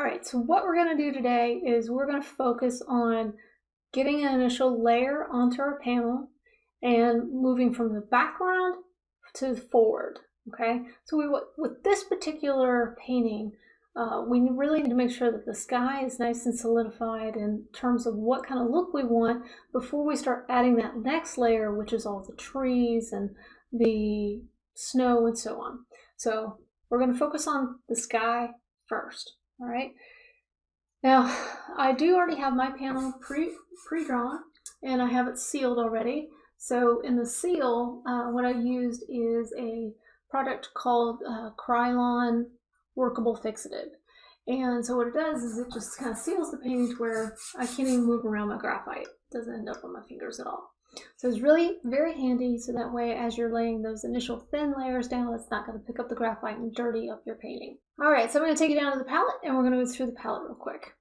right, so what we're going to do today is we're going to focus on getting an initial layer onto our panel and moving from the background to forward, okay? So with this particular painting, we really need to make sure that the sky is nice and solidified in terms of what kind of look we want before we start adding that next layer, which is all the trees and the snow and so on. So we're going to focus on the sky first, all right? Now, I do already have my panel pre-drawn, and I have it sealed already. So in the seal, what I used is a product called Krylon Workable Fixative. And so what it does is it just kind of seals the painting to where I can't even move around my graphite. It doesn't end up on my fingers at all. So it's really very handy, so that way as you're laying those initial thin layers down, it's not going to pick up the graphite and dirty up your painting. All right, so I'm going to take you down to the palette and we're going to go through the palette real quick.